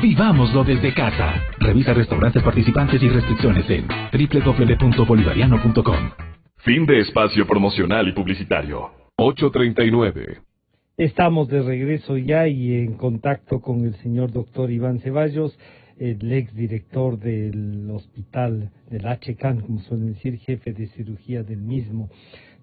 Vivámoslo desde casa. Revisa restaurantes participantes y restricciones en www.bolivariano.com. Fin de espacio promocional y publicitario. 8:39. Estamos de regreso ya y en contacto con el señor doctor Iván Ceballos, el exdirector del hospital del HCAN, como suelen decir, jefe de cirugía del mismo.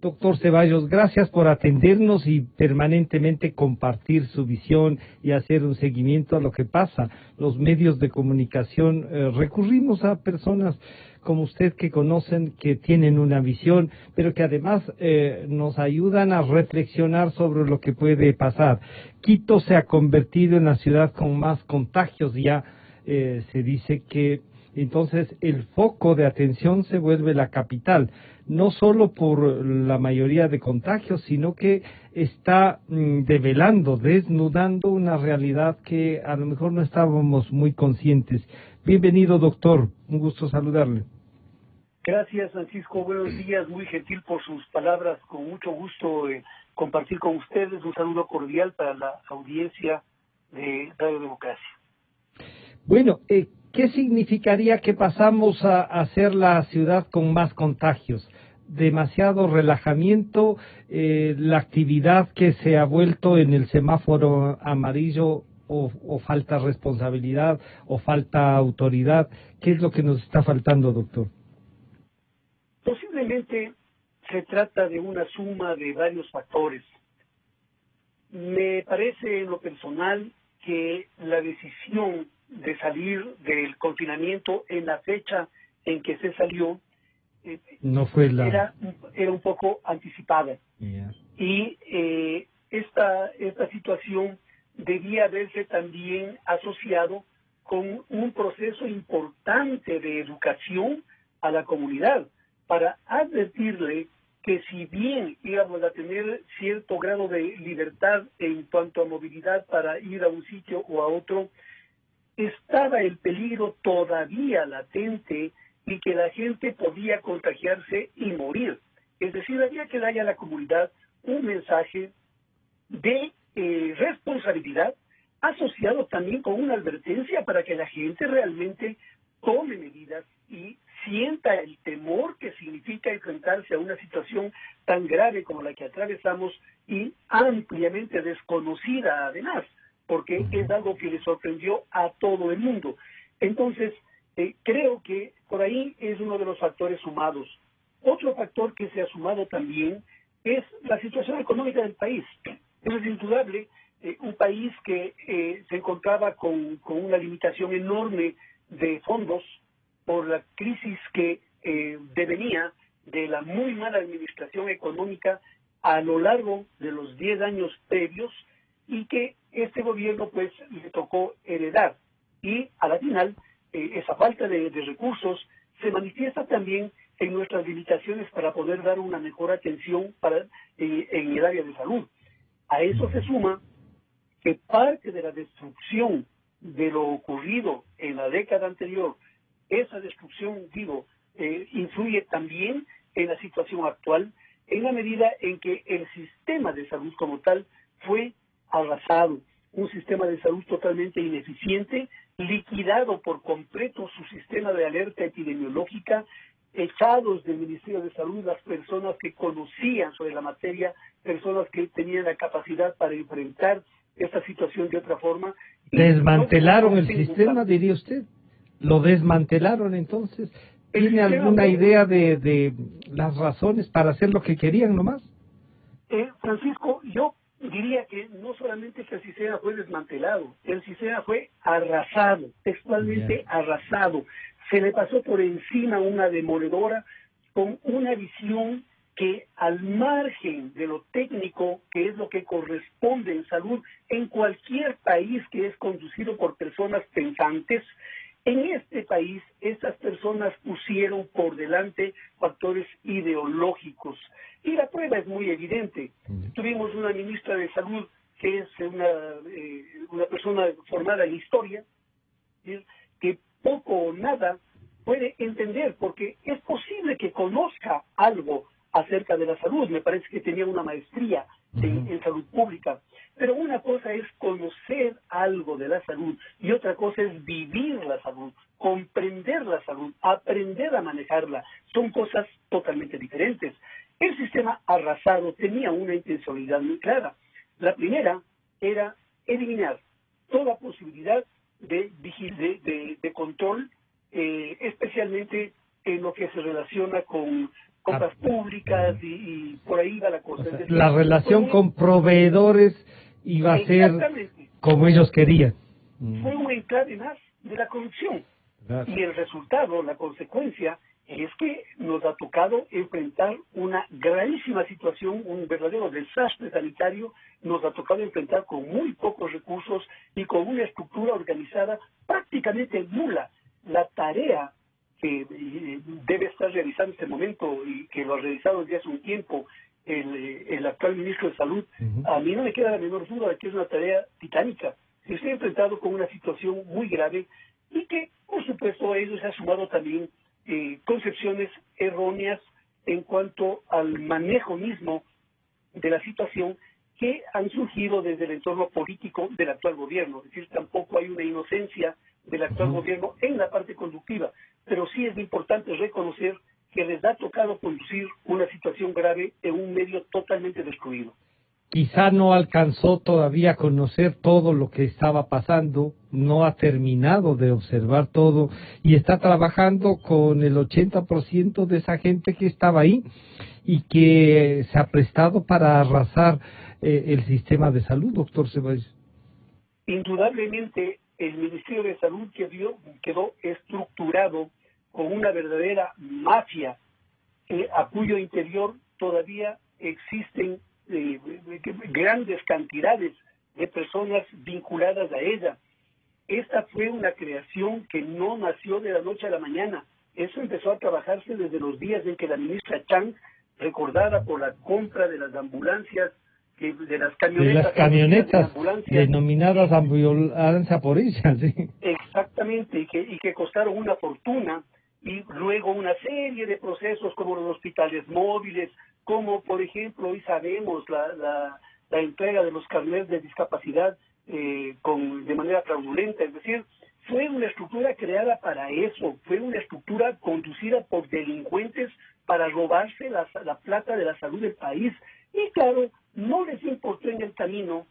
Doctor Ceballos, gracias por atendernos y permanentemente compartir su visión y hacer un seguimiento a lo que pasa. Los medios de comunicación recurrimos a personas como usted que conocen, que tienen una visión, pero que además nos ayudan a reflexionar sobre lo que puede pasar. Quito se ha convertido en la ciudad con más contagios ya. Se dice que entonces el foco de atención se vuelve la capital, no solo por la mayoría de contagios, sino que está develando, desnudando una realidad que a lo mejor no estábamos muy conscientes. Bienvenido, doctor, un gusto saludarle. Gracias, Francisco, buenos días, muy gentil por sus palabras, con mucho gusto compartir con ustedes, un saludo cordial para la audiencia de Radio Democracia. Bueno, ¿qué significaría que pasamos a ser la ciudad con más contagios? Demasiado relajamiento, la actividad que se ha vuelto en el semáforo amarillo o falta responsabilidad o falta autoridad. ¿Qué es lo que nos está faltando, doctor? Posiblemente se trata de una suma de varios factores. Me parece en lo personal que la decisión de salir del confinamiento en la fecha en que se salió no fue era un poco anticipada. Yeah. Y esta situación debía verse también asociado con un proceso importante de educación a la comunidad, para advertirle que si bien íbamos a tener cierto grado de libertad en cuanto a movilidad para ir a un sitio o a otro, estaba el peligro todavía latente y que la gente podía contagiarse y morir. Es decir, había que darle a la comunidad un mensaje de responsabilidad asociado también con una advertencia para que la gente realmente tome medidas y sienta el temor que significa enfrentarse a una situación tan grave como la que atravesamos y ampliamente desconocida además, porque es algo que le sorprendió a todo el mundo. Entonces, creo que por ahí es uno de los factores sumados. Otro factor que se ha sumado también es la situación económica del país. Eso es indudable, un país que se encontraba con una limitación enorme de fondos por la crisis que devenía de la muy mala administración económica a lo largo de los 10 años previos y que este gobierno pues le tocó heredar. Y a la final, esa falta de recursos se manifiesta también en nuestras limitaciones para poder dar una mejor atención en el área de salud. A eso se suma que parte de la destrucción de lo ocurrido en la década anterior, esa destrucción, influye también en la situación actual, en la medida en que el sistema de salud como tal fue arrasado, un sistema de salud totalmente ineficiente, liquidado por completo su sistema de alerta epidemiológica, echados del Ministerio de Salud las personas que conocían sobre la materia, personas que tenían la capacidad para enfrentar esta situación de otra forma. ¿Desmantelaron el sistema, diría usted? ¿Lo desmantelaron entonces? ¿Tiene alguna idea de las razones para hacer lo que querían nomás? Francisco, yo diría que no solamente que el sistema fue desmantelado, el sistema fue arrasado, textualmente arrasado. Se le pasó por encima una demoledora con una visión que al margen de lo técnico, que es lo que corresponde en salud, en cualquier país que es conducido por personas pensantes, en este país estas personas pusieron por delante factores ideológicos. Y la prueba es muy evidente. Tuvimos una ministra de Salud que es una persona formada en historia, que poco o nada puede entender, porque es posible que conozca algo acerca de la salud. Me parece que tenía una maestría en salud pública. Pero una cosa es conocer algo de la salud y otra cosa es vivir la salud, comprender la salud, aprender a manejarla. Son cosas totalmente diferentes. El sistema arrasado tenía una intencionalidad muy clara. La primera era eliminar toda posibilidad de control, especialmente en lo que se relaciona con compras públicas y por ahí va la cosa. O sea, es decir, la relación con proveedores iba a ser como ellos querían. Fue un enclave más de la corrupción. Gracias. Y el resultado, la consecuencia, es que nos ha tocado enfrentar una gravísima situación, un verdadero desastre sanitario, nos ha tocado enfrentar con muy pocos recursos y con una estructura organizada prácticamente nula. La tarea que debe estar realizando en este momento y que lo ha realizado desde hace un tiempo el actual ministro de Salud, a mí no me queda la menor duda de que es una tarea titánica. Estoy enfrentado con una situación muy grave y que, por supuesto, a ello se ha sumado también concepciones erróneas en cuanto al manejo mismo de la situación que han surgido desde el entorno político del actual gobierno. Es decir, tampoco hay una inocencia del actual gobierno en la parte conductiva, pero sí es importante reconocer que les ha tocado conducir una situación grave en un medio totalmente destruido. Quizá no alcanzó todavía a conocer todo lo que estaba pasando, no ha terminado de observar todo y está trabajando con el 80% de esa gente que estaba ahí y que se ha prestado para arrasar el sistema de salud, doctor Ceballos. Indudablemente, el Ministerio de Salud quedó estructurado con una verdadera mafia a cuyo interior todavía existen grandes cantidades de personas vinculadas a ella. Esta fue una creación que no nació de la noche a la mañana. Eso empezó a trabajarse desde los días en que la ministra Chang, recordada por la compra de las ambulancias, de las camionetas denominadas ambulancia por ella, sí. Exactamente, y que costaron una fortuna, y luego una serie de procesos como los hospitales móviles, como por ejemplo hoy sabemos la entrega de los carnets de discapacidad de manera fraudulenta. Es decir, fue una estructura creada para eso, fue una estructura conducida por delincuentes para robarse la plata de la salud del país. Y claro, no les importó en el camino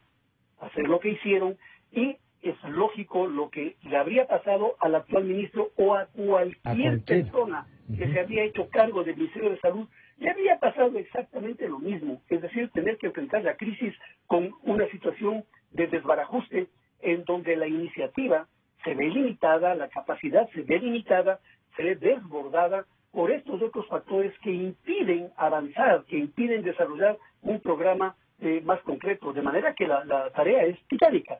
hacer lo que hicieron, y es lógico lo que le habría pasado al actual ministro o a cualquier persona que se había hecho cargo del Ministerio de Salud. Le había pasado exactamente lo mismo, es decir, tener que enfrentar la crisis con una situación de desbarajuste en donde la iniciativa se ve limitada, la capacidad se ve limitada, se ve desbordada por estos otros factores que impiden avanzar, que impiden desarrollar un programa más concreto, de manera que la tarea es titánica.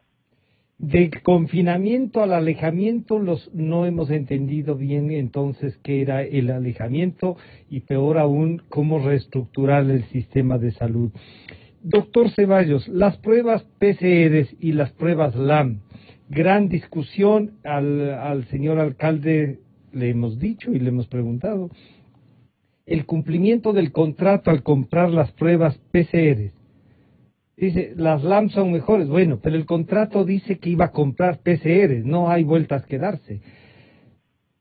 Del confinamiento al alejamiento no hemos entendido bien entonces qué era el alejamiento y peor aún cómo reestructurar el sistema de salud. Doctor Ceballos, las pruebas PCR y las pruebas LAM, gran discusión, al señor alcalde le hemos dicho y le hemos preguntado el cumplimiento del contrato al comprar las pruebas PCR. Dice, las LAM son mejores. Bueno, pero el contrato dice que iba a comprar PCR, no hay vueltas que darse.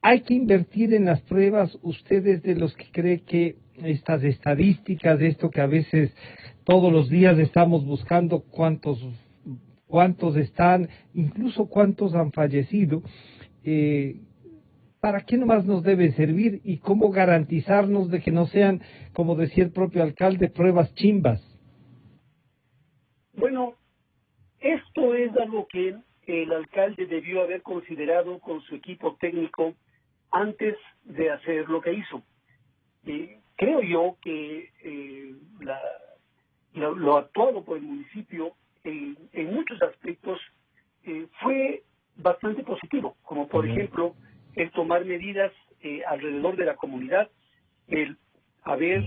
Hay que invertir en las pruebas. Ustedes de los que cree que estas estadísticas, esto que a veces todos los días estamos buscando cuántos están, incluso cuántos han fallecido, ¿para qué nomás nos debe servir y cómo garantizarnos de que no sean, como decía el propio alcalde, pruebas chimbas? Bueno, esto es algo que el alcalde debió haber considerado con su equipo técnico antes de hacer lo que hizo. Creo yo que lo actuado por el municipio en muchos aspectos fue bastante positivo, como por ejemplo el tomar medidas alrededor de la comunidad, el haber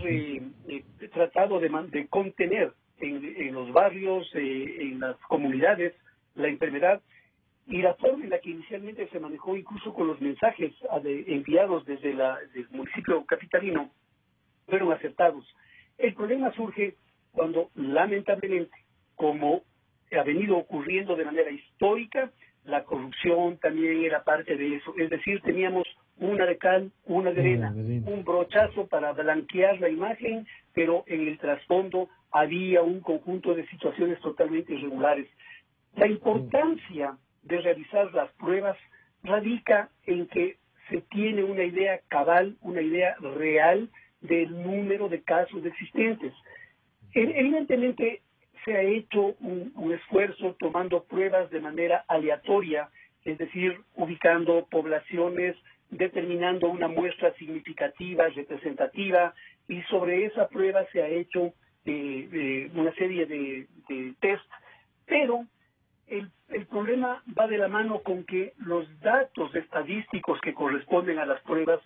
tratado de contener en los barrios, en las comunidades, la enfermedad, y la forma en la que inicialmente se manejó incluso con los mensajes enviados desde el municipio capitalino fueron acertados. El problema surge cuando lamentablemente, como ha venido ocurriendo de manera histórica, la corrupción también era parte de eso. Es decir, teníamos una de cal, una de arena, un brochazo para blanquear la imagen, pero en el trasfondo había un conjunto de situaciones totalmente irregulares. La importancia de realizar las pruebas radica en que se tiene una idea cabal, una idea real del número de casos existentes. Evidentemente se ha hecho un esfuerzo tomando pruebas de manera aleatoria, es decir, ubicando poblaciones, determinando una muestra significativa, representativa, y sobre esa prueba se ha hecho una serie de test, pero el problema va de la mano con que los datos estadísticos que corresponden a las pruebas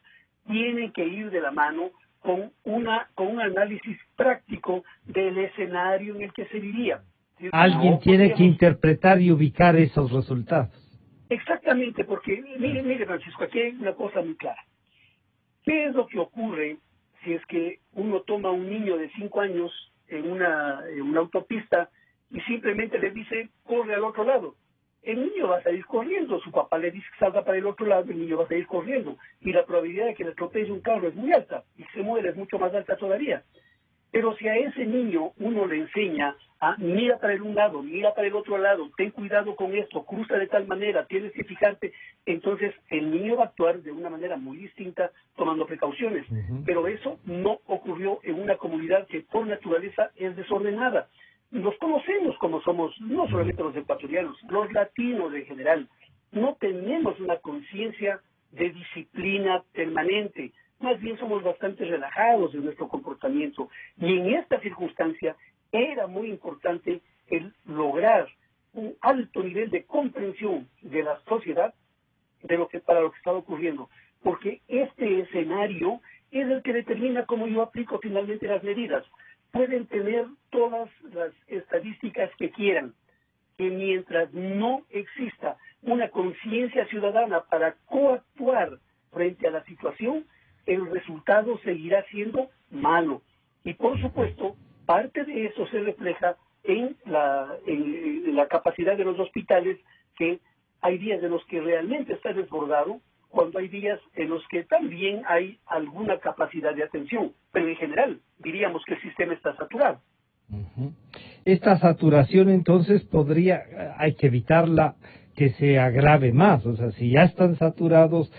tienen que ir de la mano con un análisis práctico del escenario en el que se vivía. Alguien tiene que interpretar y ubicar esos resultados. Exactamente, porque mire Francisco, aquí hay una cosa muy clara. ¿Qué es lo que ocurre si es que uno toma a un niño de 5 años en una autopista y simplemente le dice, corre al otro lado? El niño va a salir corriendo, su papá le dice que salga para el otro lado, el niño va a salir corriendo, y la probabilidad de que le atropelle un carro es muy alta, y se muere es mucho más alta todavía. Pero si a ese niño uno le enseña a mira para un lado, mira para el otro lado, ten cuidado con esto, cruza de tal manera, tienes que fijarte, entonces el niño va a actuar de una manera muy distinta, tomando precauciones. Pero eso no ocurrió en una comunidad que por naturaleza es desordenada. Nos conocemos como somos, no solamente los ecuatorianos, los latinos en general. No tenemos una conciencia de disciplina permanente. Más bien somos bastante relajados en nuestro comportamiento. Y en esta circunstancia era muy importante el lograr un alto nivel de comprensión de la sociedad para lo que estaba ocurriendo. Porque este escenario es el que determina cómo yo aplico finalmente las medidas. Pueden tener todas las estadísticas que quieran, que mientras no exista una conciencia ciudadana para coactuar frente a la situación, el resultado seguirá siendo malo. Y por supuesto, parte de eso se refleja en la capacidad de los hospitales, que hay días en los que realmente está desbordado, cuando hay días en los que también hay alguna capacidad de atención, pero en general diríamos que el sistema está saturado. Esta saturación entonces hay que evitarla que se agrave más, o sea, si ya están saturados,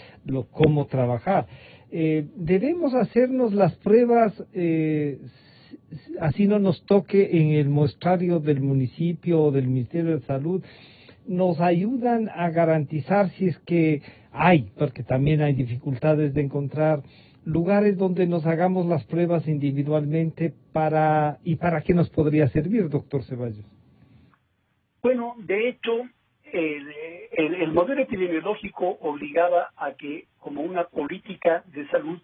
¿cómo trabajar? Debemos hacernos las pruebas, así no nos toque en el muestrario del municipio o del Ministerio de Salud. Nos ayudan a garantizar, si es que porque también hay dificultades de encontrar lugares donde nos hagamos las pruebas individualmente. ¿Para qué nos podría servir, doctor Ceballos? Bueno, de hecho, el modelo epidemiológico obligaba a que, como una política de salud,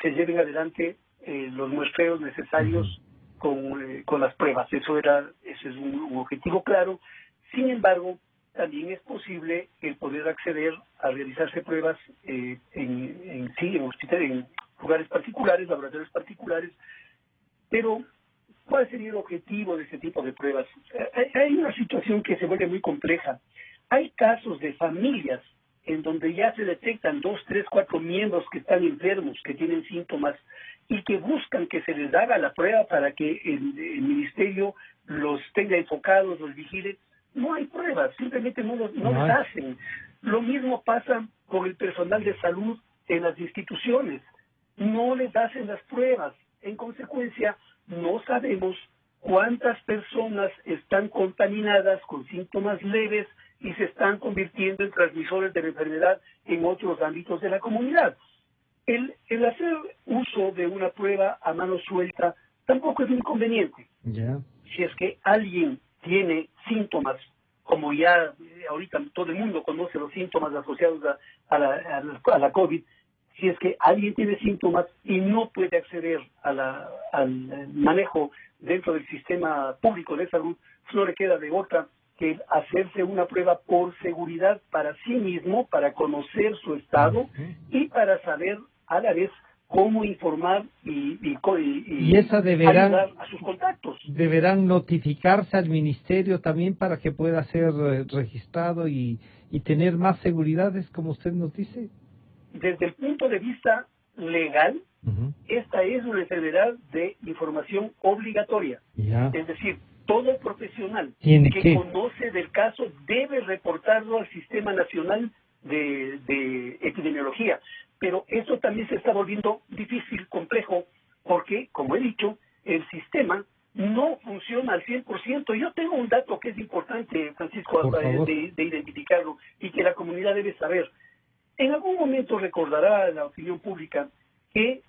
se lleven adelante los muestreos necesarios con las pruebas. Ese es un objetivo claro. Sin embargo, también es posible el poder acceder a realizarse pruebas en lugares particulares, laboratorios particulares. Pero, ¿cuál sería el objetivo de este tipo de pruebas? Hay una situación que se vuelve muy compleja. Hay casos de familias en donde ya se detectan 2, 3, 4 miembros que están enfermos, que tienen síntomas, y que buscan que se les haga la prueba para que el ministerio los tenga enfocados, los vigile. No hay pruebas, simplemente no les hacen. Lo mismo pasa con el personal de salud en las instituciones. No les hacen las pruebas. En consecuencia, no sabemos cuántas personas están contaminadas con síntomas leves y se están convirtiendo en transmisores de la enfermedad en otros ámbitos de la comunidad. El hacer uso de una prueba a mano suelta tampoco es un inconveniente. Si es que alguien tiene síntomas, como ya ahorita todo el mundo conoce los síntomas asociados a la COVID, si es que alguien tiene síntomas y no puede acceder al manejo dentro del sistema público de salud, no le queda de otra que hacerse una prueba por seguridad para sí mismo, para conocer su estado y para saber a la vez cómo informar y esa ayudar a sus contactos. Deberán notificarse al ministerio también para que pueda ser registrado y tener más seguridades, como usted nos dice. Desde el punto de vista legal, esta es una enfermedad de información obligatoria. Ya. Es decir, todo profesional ¿Tiene que qué? conoce del caso debe reportarlo al Sistema Nacional de Epidemiología. Pero eso también se está volviendo difícil, complejo, porque, como he dicho, el sistema no funciona al 100%. Yo tengo un dato que es importante, Francisco, de identificarlo y que la comunidad debe saber. En algún momento recordará la opinión pública que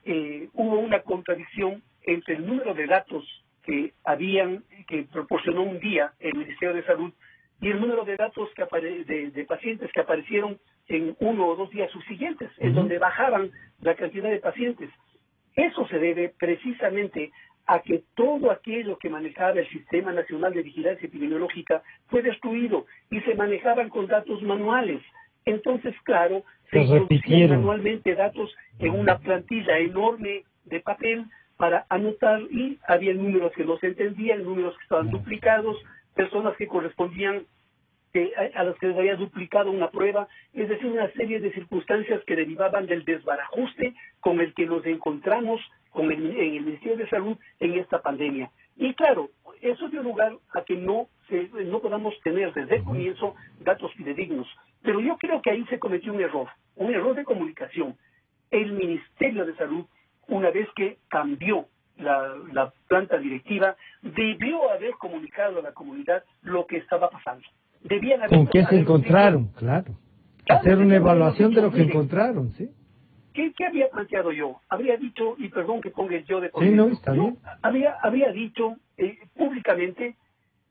hubo una contradicción entre el número de datos que proporcionó un día el Ministerio de Salud y el número de datos de pacientes que aparecieron en 1 o 2 días subsiguientes, en donde bajaban la cantidad de pacientes. Eso se debe precisamente a que todo aquello que manejaba el Sistema Nacional de Vigilancia Epidemiológica fue destruido y se manejaban con datos manuales. Entonces, claro, se introducían manualmente datos en una plantilla enorme de papel para anotar y había números que no se entendían, números que estaban duplicados, personas que correspondían a las que les había duplicado una prueba, es decir, una serie de circunstancias que derivaban del desbarajuste con el que nos encontramos en el Ministerio de Salud en esta pandemia. Y claro, eso dio lugar a que no podamos tener desde el comienzo datos fidedignos. Pero yo creo que ahí se cometió un error de comunicación. El Ministerio de Salud, una vez que cambió la planta directiva, debió haber comunicado a la comunidad lo que estaba pasando. ¿Con qué se encontraron? Claro. Hacer una evaluación de lo que encontraron, ¿sí? ¿Qué había planteado yo? Habría dicho, y perdón que ponga el yo de por sí, medio, no, está bien. Habría dicho públicamente,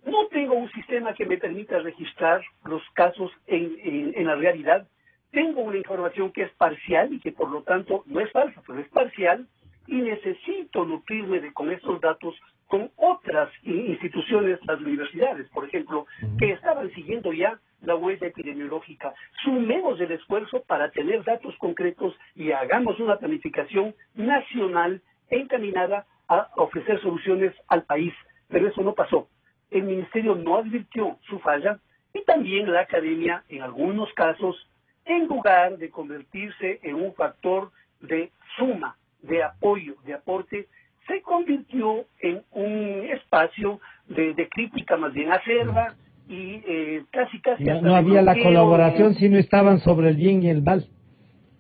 no tengo un sistema que me permita registrar los casos en la realidad, tengo una información que es parcial y que por lo tanto no es falsa, pero es parcial, y necesito nutrirme con estos datos con otras instituciones, las universidades, por ejemplo, que estaban siguiendo ya la huella epidemiológica. Sumemos el esfuerzo para tener datos concretos y hagamos una planificación nacional encaminada a ofrecer soluciones al país. Pero eso no pasó. El Ministerio no advirtió su falla y también la academia, en algunos casos, en lugar de convertirse en un factor de suma, de apoyo, de aporte, se convirtió en un espacio de crítica más bien acerba y casi no había la colaboración, sino estaban sobre el bien y el mal.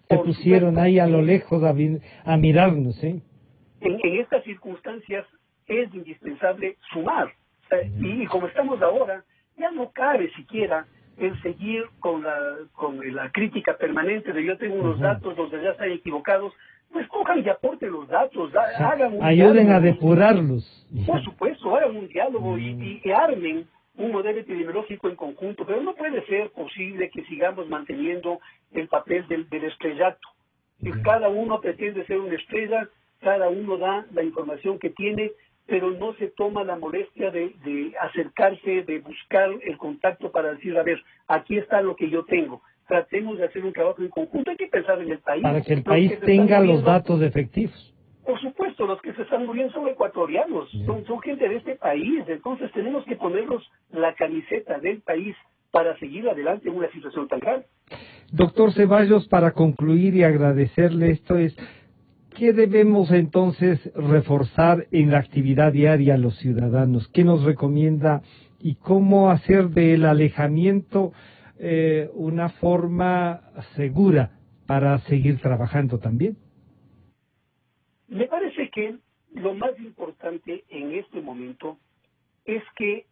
Se pusieron ahí a lo lejos a mirarnos, ¿eh? En estas circunstancias es indispensable sumar. Y como estamos ahora, ya no cabe siquiera el seguir con la crítica permanente de yo tengo unos datos donde ya están equivocados. Pues cojan y aporten los datos, hagan un ayuden diálogo, a depurarlos. Por supuesto, hagan un diálogo y armen un modelo epidemiológico en conjunto, pero no puede ser posible que sigamos manteniendo el papel del estrellato. Si cada uno pretende ser una estrella, cada uno da la información que tiene, pero no se toma la molestia de acercarse, de buscar el contacto para decir, a ver, aquí está lo que yo tengo. Tratemos de hacer un trabajo en conjunto, hay que pensar en el país. Para que el país tenga los datos efectivos. Por supuesto, los que se están muriendo son ecuatorianos, son gente de este país, entonces tenemos que ponernos la camiseta del país para seguir adelante en una situación tan grave. Doctor Ceballos, para concluir y agradecerle esto ¿qué debemos entonces reforzar en la actividad diaria a los ciudadanos? ¿Qué nos recomienda y cómo hacer del alejamiento una forma segura para seguir trabajando también? Me parece que lo más importante en este momento es que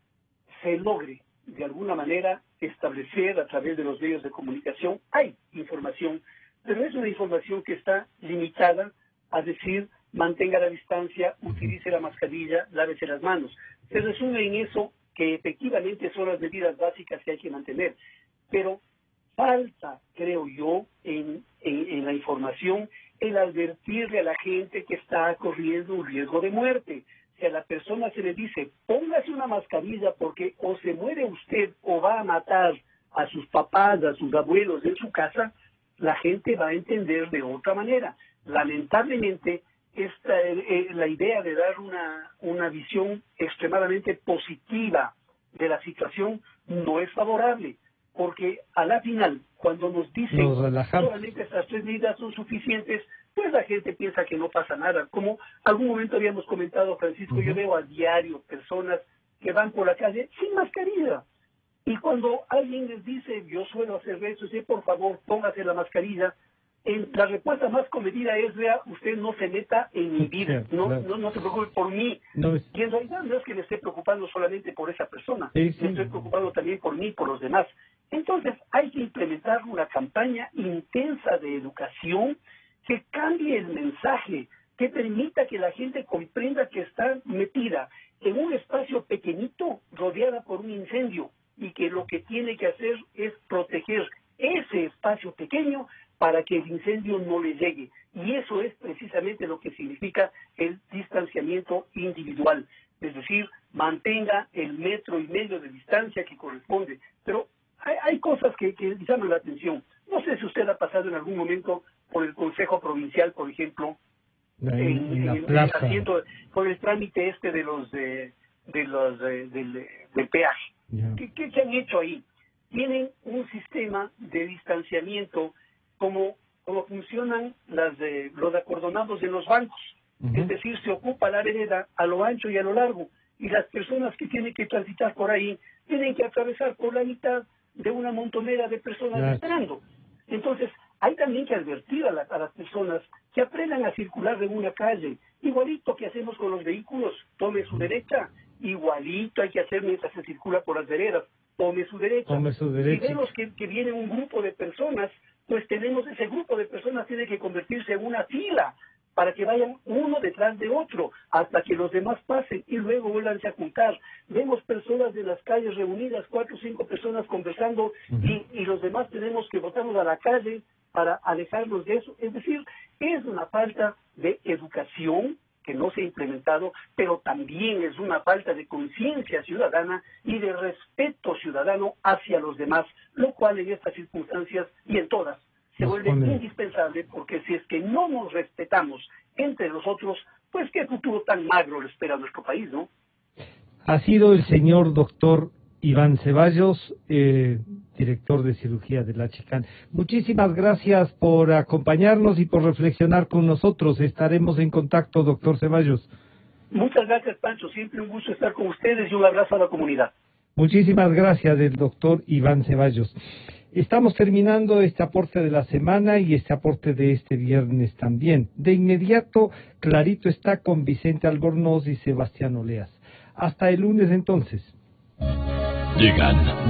se logre de alguna manera establecer a través de los medios de comunicación, hay información, pero es una información que está limitada a decir mantenga la distancia, utilice la mascarilla, lávese las manos. Se resume en eso que efectivamente son las medidas básicas que hay que mantener, pero falta, creo yo, en la información el advertirle a la gente que está corriendo un riesgo de muerte. Si a la persona se le dice, póngase una mascarilla porque o se muere usted o va a matar a sus papás, a sus abuelos en su casa, la gente va a entender de otra manera. Lamentablemente, la idea de dar una visión extremadamente positiva de la situación no es favorable, porque a la final, cuando nos dicen solamente estas 3 medidas son suficientes, pues la gente piensa que no pasa nada. Como algún momento habíamos comentado, Francisco, yo veo a diario personas que van por la calle sin mascarilla. Y cuando alguien les dice, yo suelo hacer eso, dice, por favor, póngase la mascarilla, la respuesta más comedida es, vea, usted no se meta en mi vida, no se preocupe por mí. Y en realidad no es que me esté preocupando solamente por esa persona, me estoy preocupando también por mí, por los demás. Entonces hay que implementar una campaña intensa de educación que cambie el mensaje, que permita que la gente comprenda que está metida en un espacio pequeñito rodeada por un incendio y que lo que tiene que hacer es proteger ese espacio pequeño para que el incendio no le llegue. Y eso es precisamente lo que significa el distanciamiento individual. Es decir, mantenga el 1,5 metros de distancia que corresponde. Pero hay cosas que llaman la atención. No sé si usted ha pasado en algún momento por el Consejo Provincial, por ejemplo, en la plaza, por el trámite del peaje. Yeah. ¿Qué han hecho ahí? Tienen un sistema de distanciamiento como funcionan los acordonados en los bancos. Es decir, se ocupa la vereda a lo ancho y a lo largo, y las personas que tienen que transitar por ahí tienen que atravesar por la mitad de una montonera de personas esperando. Entonces, hay también que advertir a las personas que aprendan a circular en una calle, igualito que hacemos con los vehículos, tome su derecha, igualito hay que hacer mientras se circula por las veredas, tome su derecha. Si vemos que viene un grupo de personas, pues ese grupo de personas tiene que convertirse en una fila para que vayan uno detrás de otro hasta que los demás pasen y luego vuelvanse a juntar. Vemos personas de las calles reunidas, 4 o 5 personas conversando y los demás tenemos que botarnos a la calle para alejarnos de eso. Es decir, es una falta de educación que no se ha implementado, pero también es una falta de conciencia ciudadana y de respeto ciudadano hacia los demás, lo cual en estas circunstancias y en todas se vuelve indispensable, porque si es que no nos respetamos entre nosotros, pues qué futuro tan magro le espera a nuestro país, ¿no? Ha sido el señor doctor Iván Ceballos, director de cirugía del Achicán. Muchísimas gracias por acompañarnos y por reflexionar con nosotros. Estaremos en contacto, doctor Ceballos. Muchas gracias, Pancho. Siempre un gusto estar con ustedes y un abrazo a la comunidad. Muchísimas gracias, del doctor Iván Ceballos. Estamos terminando este aporte de la semana y este aporte de este viernes también. De inmediato, Clarito está con Vicente Albornoz y Sebastián Oleas. Hasta el lunes entonces. Llegan